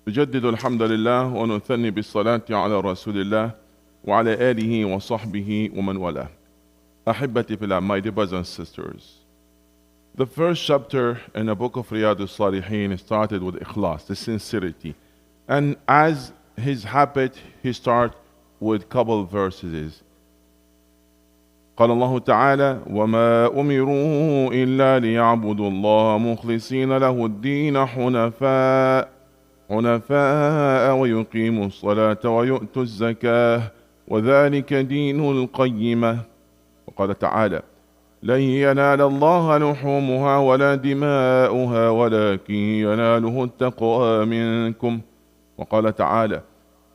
نجدد الحمد لله ونثني بالصلاة على رسول الله وعلى آله وصحبه ومن والاه. أحبتي في الله, my dear brothers and sisters. The first chapter in the book of Riyadh al-Salihin started with ikhlas, the sincerity. And as his habit, he started with couple verses. قال الله تعالى وما أمروا إلا ليعبدوا الله مخلصين له الدين حنفاء ويقيموا الصلاة ويؤتوا الزكاة وذلك دين القيمة. وقال تعالى لن ينال الله لحومها ولا دماؤها ولكن يناله التقوى منكم. وقال تعالى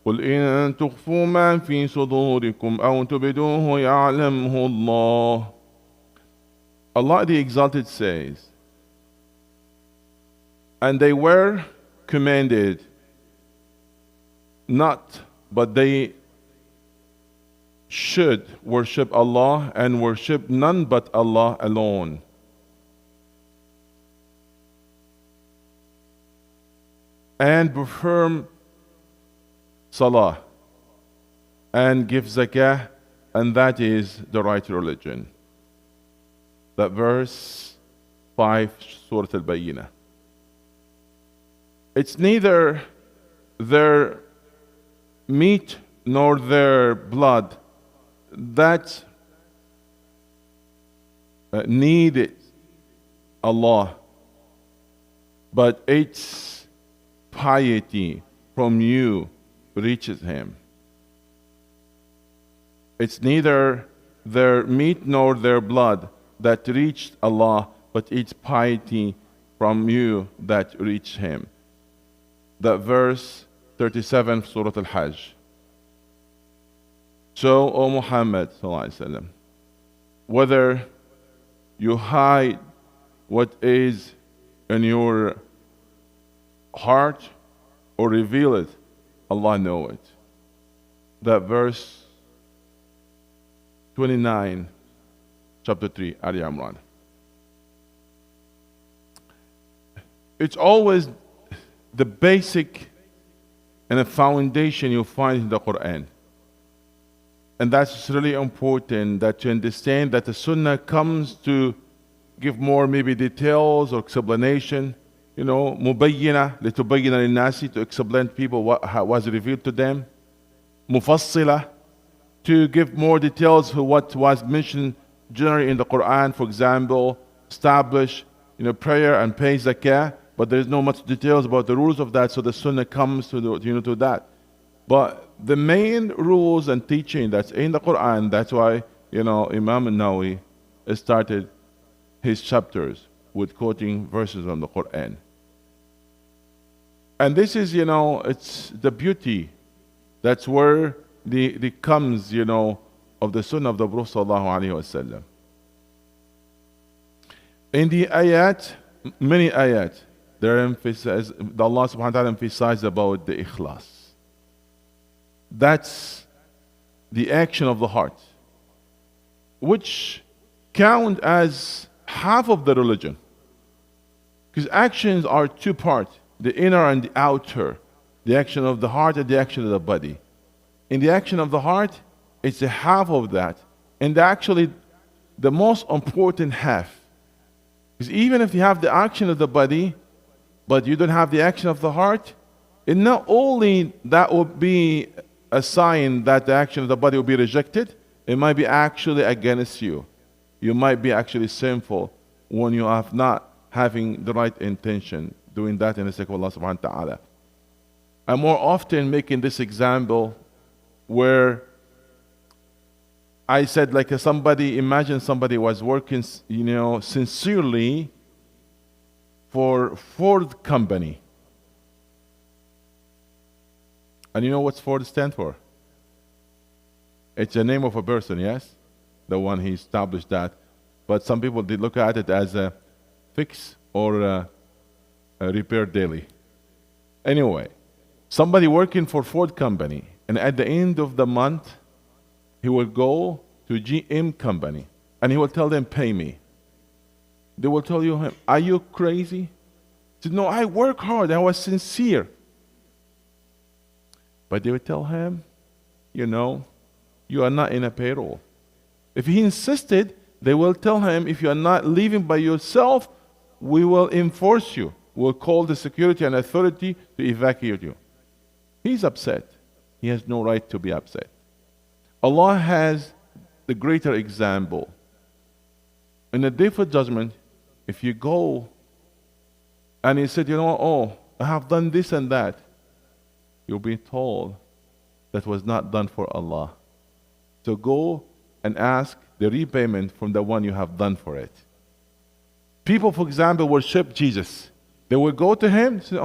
قل إن تخفوا ما في صدوركم أو تبدوه يعلمه الله. Allah the Exalted says, and they were commanded not, but they should worship Allah and worship none but Allah alone. And perform salah and give zakah, and that is the right religion. That verse 5, Surah Al-Bayyinah. It's neither their meat nor their blood that needed Allah, but its piety from you reaches Him. It's neither their meat nor their blood that reached Allah, but its piety from you that reached Him. That verse 37, Surah Al-Hajj. So, O Muhammad, whether you hide what is in your heart or reveal it, Allah knows it. That verse 29, chapter 3, Ali Imran. It's always the basic and a foundation you find in the Quran. And that's really important, that you understand that the Sunnah comes to give more maybe details or explanation. You know, مبينة لتبين للناس, to explain to people what was revealed to them. مفصلة, to give more details of what was mentioned generally in the Quran. For example, establish prayer and pay zakah, but there is no much details about the rules of that, so the Sunnah comes to to that. But the main rules and teaching that's in the Quran, that's why Imam Nawawi started his chapters with quoting verses from the Quran. And this is, it's the beauty. That's where the comes, of the Sunnah of the Prophet sallallahu alaihi wasallam. In the ayat, many ayat, there emphasize, Allah subhanahu wa ta'ala emphasized about the ikhlas. That's the action of the heart, which count as half of the religion. Because actions are two parts, the inner and the outer. The action of the heart and the action of the body. In the action of the heart, it's a half of that. And actually, the most important half. Because even if you have the action of the body, but you don't have the action of the heart, and not only that will be a sign that the action of the body will be rejected, it might be actually against you. You might be actually sinful when you are not having the right intention, doing that in the sake of Allah subhanahu wa ta'ala. I'm more often making this example where I said, like imagine somebody was working, sincerely for Ford company. And you know what Ford stands for? It's the name of a person, yes? The one he established that. But some people did look at it as a fix or a repair daily. Anyway, somebody working for Ford company, and at the end of the month, he will go to GM company, and he will tell them, pay me. They will tell you, are you crazy? He said, no, I work hard. I was sincere. But they would tell him, you are not in a payroll. If he insisted, they will tell him, if you are not leaving by yourself, we will enforce you. We'll call the security and authority to evacuate you. He's upset. He has no right to be upset. Allah has the greater example. In the day of judgment, if you go and he said, I have done this and that, you'll be told that was not done for Allah. So go and ask the repayment from the one you have done for it. People, for example, worship Jesus. They will go to him and say,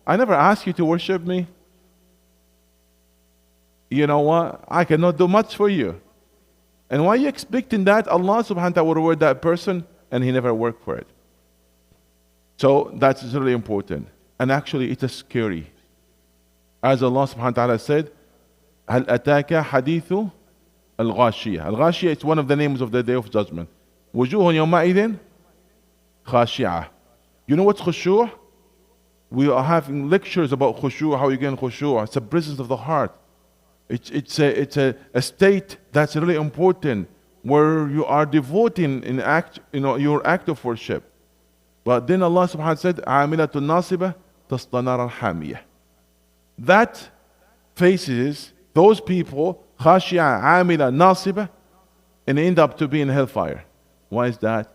I never asked you to worship me. You know what? I cannot do much for you. And why are you expecting that Allah subhanahu wa ta'ala will reward that person and he never worked for it? So that's really important. And actually it is scary. As Allah subhanahu wa ta'ala said, هَلْ أَتَاكَ حَدِيثُ الْغَاشِيَةِ. Al-Ghashiyah is one of the names of the Day of Judgment. وُجُوهٌ يَوْمَئِذٍ خَاشِعَةٌ. You know what's khushu'? We are having lectures about khushu', how you get khushu'. It's a presence of the heart. It's a state that's really important, where you are devoting in act, your act of worship. But then Allah subhanahu wa ta'ala said, عَامِلَةٌ نَاصِبَةٌ تَصْلَى نَارًا حَامِيَةً. That faces those people, khashi'a, amila, nasiba, and end up to be in hellfire. Why is that?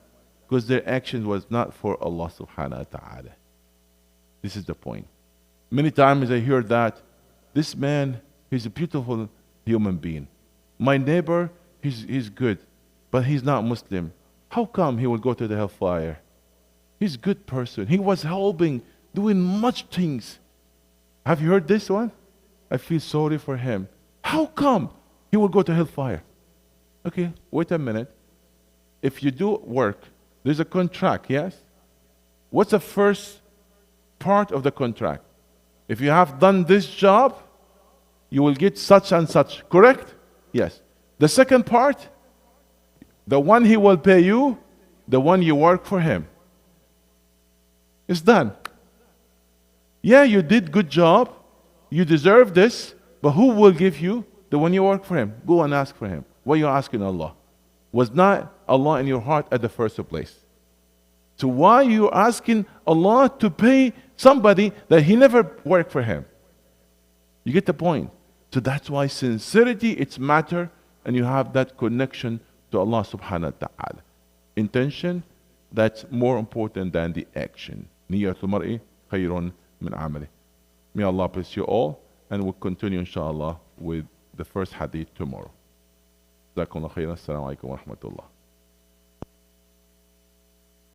Because their action was not for Allah subhanahu wa ta'ala. This is the point. Many times I hear that this man, he's a beautiful human being. My neighbor, he's good, but he's not Muslim. How come he will go to the hellfire? He's a good person. He was helping, doing much things. Have you heard this one? I feel sorry for him. How come he will go to hellfire? Okay, wait a minute. If you do work, there's a contract, yes? What's the first part of the contract? If you have done this job, you will get such and such, correct? Yes. The second part, the one he will pay you, the one you work for him. It's done. Yeah, you did good job, you deserve this, but who will give you? The one you work for him. Go and ask for him. What are you asking Allah? Was not Allah in your heart at the first place? So why are you asking Allah to pay somebody that he never worked for him? You get the point. So that's why sincerity, it's matter, and you have that connection to Allah subhanahu wa ta'ala. Intention, that's more important than the action. Niyatul mar'i khayrun min amali. May Allah bless you all, and we'll continue inshallah with the first hadith tomorrow. Jazakumullah khairan. Assalamu alaikum wa rahmatullah.